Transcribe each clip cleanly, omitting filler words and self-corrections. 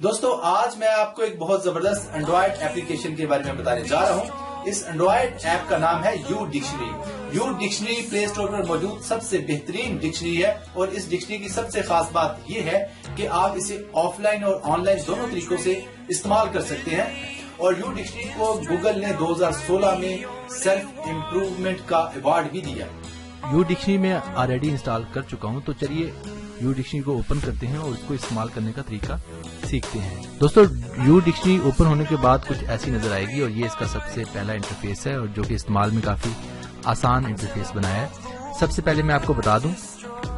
دوستو آج میں آپ کو ایک بہت زبردست اینڈرائڈ ایپلیکیشن کے بارے میں بتانے جا رہا ہوں۔ اس اینڈرائڈ ایپ کا نام ہے U dictionary. U dictionary play store پر موجود سب سے بہترین ڈکشنری ہے، اور اس ڈکشنری کی سب سے خاص بات یہ ہے کہ آپ اسے آف لائن اور آن لائن دونوں طریقوں سے استعمال کر سکتے ہیں۔ اور یو ڈکشنری کو گوگل نے 2016 میں سیلف امپروومنٹ کا ایوارڈ بھی دیا۔ یو ڈکشنری میں آلریڈی انسٹال کر چکا ہوں، تو چلیے یو ڈکشنری کو اوپن کرتے ہیں اور اس کو استعمال کرنے کا طریقہ سیکھتے ہیں۔ دوستو یو ڈکشنری اوپن ہونے کے بعد کچھ ایسی نظر آئے گی، اور یہ اس کا سب سے پہلا انٹرفیس ہے، اور جو کہ استعمال میں کافی آسان انٹرفیس بنایا ہے۔ سب سے پہلے میں آپ کو بتا دوں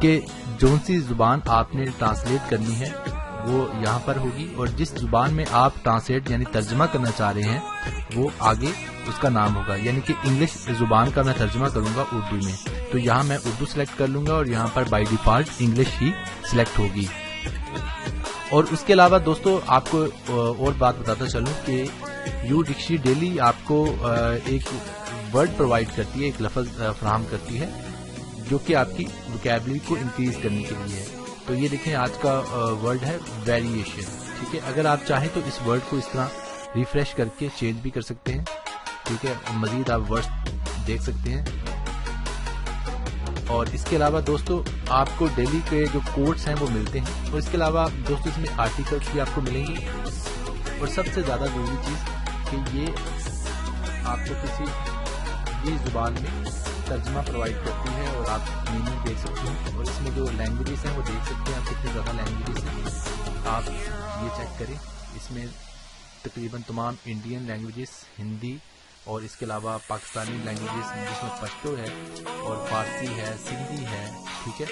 کہ جون سی زبان آپ نے ٹرانسلیٹ کرنی ہے وہ یہاں پر ہوگی، اور جس زبان میں آپ ٹرانسلیٹ یعنی ترجمہ کرنا چاہ رہے ہیں وہ آگے اس کا نام ہوگا، یعنی کہ انگلش زبان کا میں ترجمہ کروں گا اردو میں، تو یہاں میں اردو سلیکٹ کر لوں گا، اور یہاں پر بائی ڈیفالٹ انگلش ہی سلیکٹ ہوگی۔ اور اس کے علاوہ دوستو آپ کو اور بات بتاتا چلوں کہ یو ڈکشنری ڈیلی آپ کو ایک ورڈ پرووائڈ کرتی ہے، ایک لفظ فراہم کرتی ہے جو کہ آپ کی ووکیبلری کو انکریز کرنے کے لیے ہے۔ تو یہ دیکھیں آج کا ورڈ ہے ویریشن، ٹھیک ہے۔ اگر آپ چاہیں تو اس ورڈ کو اس طرح ریفریش کر کے چینج بھی کر سکتے ہیں، ٹھیک ہے، مزید آپ ورڈ دیکھ سکتے ہیں۔ اور اس کے علاوہ دوستو آپ کو ڈیلی کے جو کوٹس ہیں وہ ملتے ہیں، اور اس کے علاوہ دوستو اس میں آرٹیکلس بھی آپ کو ملیں گے، اور سب سے زیادہ ضروری چیز کہ یہ آپ کو کسی بھی زبان میں ترجمہ پرووائڈ کرتی ہے، اور آپ میننگ دیکھ سکتے ہیں، اور اس میں جو لینگویجز ہیں وہ دیکھ سکتے ہیں آپ کتنی زیادہ لینگویجز ہیں۔ آپ یہ چیک کریں، اس میں تقریباً تمام انڈین لینگویجز، ہندی اور اس کے علاوہ پاکستانی لینگویجز جس میں پشتو ہے اور فارسی ہے، سندھی ہے، ٹھیک ہے،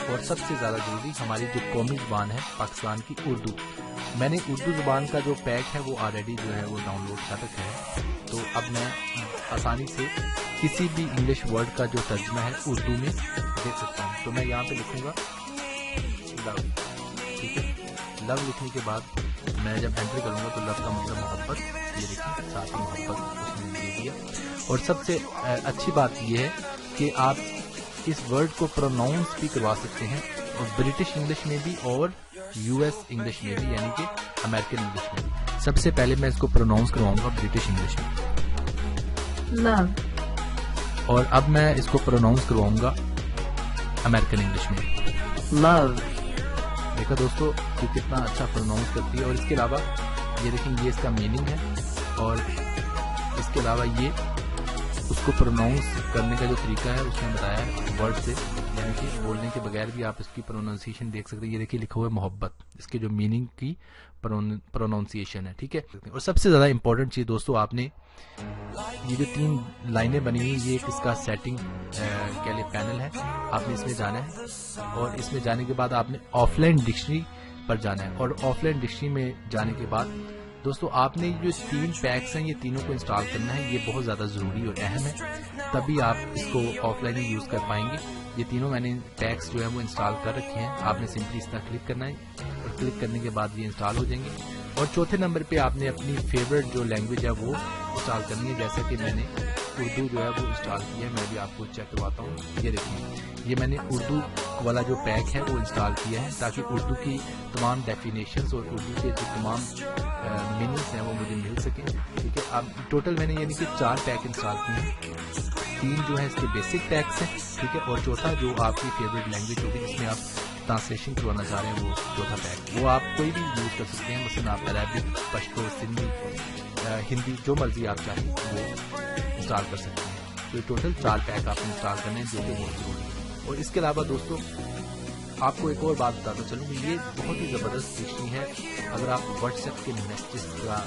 اور سب سے زیادہ ضروری ہماری جو قومی زبان ہے پاکستان کی اردو۔ میں نے اردو زبان کا جو پیک ہے وہ آلریڈی جو ہے وہ ڈاؤن لوڈ کر رکھا ہے، تو اب میں آسانی سے کسی بھی انگلش ورڈ کا جو ترجمہ ہے اردو میں دیکھ سکتا ہوں۔ تو میں یہاں پہ لکھوں گا لو، ٹھیک ہے۔ لو لکھنے کے بعد میں جب انٹر کروں گا تو لو کا مطلب محبت، یہ دیکھیں ساتھ میں محبت اس نے دے دیا۔ اور سب سے اچھی بات یہ ہے کہ آپ اس ورڈ کو پروناؤنس بھی کروا سکتے ہیں، اور برٹش انگلش میں بھی اور یو ایس انگلش میں بھی، یعنی کہ امریکن انگلش میں بھی۔ سب سے پہلے میں اس کو پروناؤنس کرواؤں گا برٹش انگلش میں، love، اور اب میں اس کو پروناؤنس کرواؤں گا امریکن انگلش میں، love، دیکھا دوستو کہ کتنا اچھا پروناؤنس کرتی ہے۔ اور اس کے علاوہ یہ دیکھیں یہ اس کا میننگ ہے، اور اس کے علاوہ یہ اس کو پروناؤنس کرنے کا جو طریقہ ہے اس نے بتایا ہے ورڈ سے، یعنی کہ بولنے کے بغیر بھی آپ اس کی پروننسیشن دیکھ سکتے ہیں۔ یہ دیکھیے لکھا ہوا ہے محبت، اس کے جو میننگ کی پروننسیشن ہے، ٹھیک ہے۔ اور سب سے زیادہ امپورٹنٹ چیز دوستو، آپ نے یہ جو 3 لائنیں بنی ہوئی، یہ ایک اس کا سیٹنگ کے لیے پینل ہے، آپ نے اس میں جانا ہے، اور اس میں جانے کے بعد آپ نے آف لائن ڈکشنری پر جانا ہے، اور آف لائن ڈکشنری میں جانے کے بعد دوستو آپ نے جو 3 پیکس ہیں یہ تینوں کو انسٹال کرنا ہے۔ یہ بہت زیادہ ضروری اور اہم ہے، تبھی آپ اس کو آف لائن ہی یوز کر پائیں گے۔ یہ تینوں میں نے پیکس جو ہے وہ انسٹال کر رکھے ہیں، آپ نے سمپلی اس طرح کلک کرنا ہے، اور کلک کرنے کے بعد یہ انسٹال ہو جائیں گے۔ اور چوتھے نمبر پہ آپ نے اپنی فیوریٹ جو لینگویج ہے وہ انسٹال کرنی ہے، جیسا کہ میں نے اردو جو ہے وہ انسٹال کی ہے۔ میں بھی آپ کو چیک کرواتا ہوں، یہ دیکھیں یہ میں نے اردو والا جو پیک ہے وہ انسٹال کیا ہے، تاکہ اردو کی تمام ڈیفینیشنز اور اردو کے جو تمام میننگس ہیں وہ مجھے مل سکیں، ٹھیک ہے۔ اب ٹوٹل میں نے یعنی کہ 4 پیک انسٹال کیے ہیں، 3 جو ہے اس کے بیسک پیکس ہیں، ٹھیک ہے، اور چوتھا جو آپ کی فیوریٹ لینگویج ہوگی جس میں آپ ٹرانسلیشن کروانا چاہ رہے ہیں وہ چوتھا پیک، وہ آپ کوئی بھی یوز کر سکتے ہیں، مثلا آپ عربک، پشتو، سندھی، ہندی، جو مرضی آپ چاہیں وہ انسٹال کر سکتے ہیں۔ تو یہ ٹوٹل 4 پیک آپ نے انسٹال کرنے ہیں جو کہ بہت ضروری ہے۔ اور اس کے علاوہ دوستو آپ کو ایک اور بات بتاتا چلوں کہ یہ بہت ہی زبردست ڈکشنری ہے اگر آپ واٹس ایپ کے میسیجز کا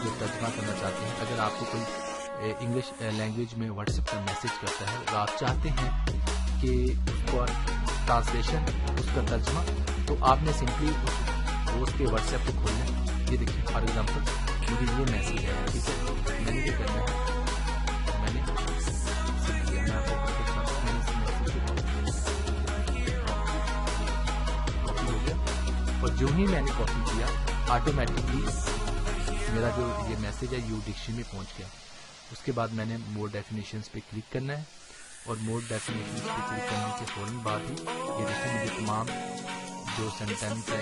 جو ترجمہ کرنا چاہتے ہیں۔ اگر آپ کو کوئی انگلش لینگویج میں واٹس ایپ کا میسیج کرتا ہے اور آپ چاہتے ہیں کہ اس کو ٹرانسلیشن، اس کا ترجمہ، تو آپ نے سمپلی اس کے واٹس ایپ کو کھولنا ہے۔ یہ دیکھیں فار ایگزامپل مجھے یہ میسیج ہے، ٹھیک ہے، میں نے کیا کرنا ہے، میں نے اور جو ہی میں نے کاپی کیا آٹومیٹکلی میرا جو یہ میسیج ہے یو ڈکشنری میں پہنچ گیا۔ اس کے بعد میں نے مور ڈیفینیشنز پہ کلک کرنا ہے، اور مور ڈیفینیشنز پہ کلک کرنے کے فوراً بعد ہی یہ دیکھیں مجھے تمام جو سینٹینس ہے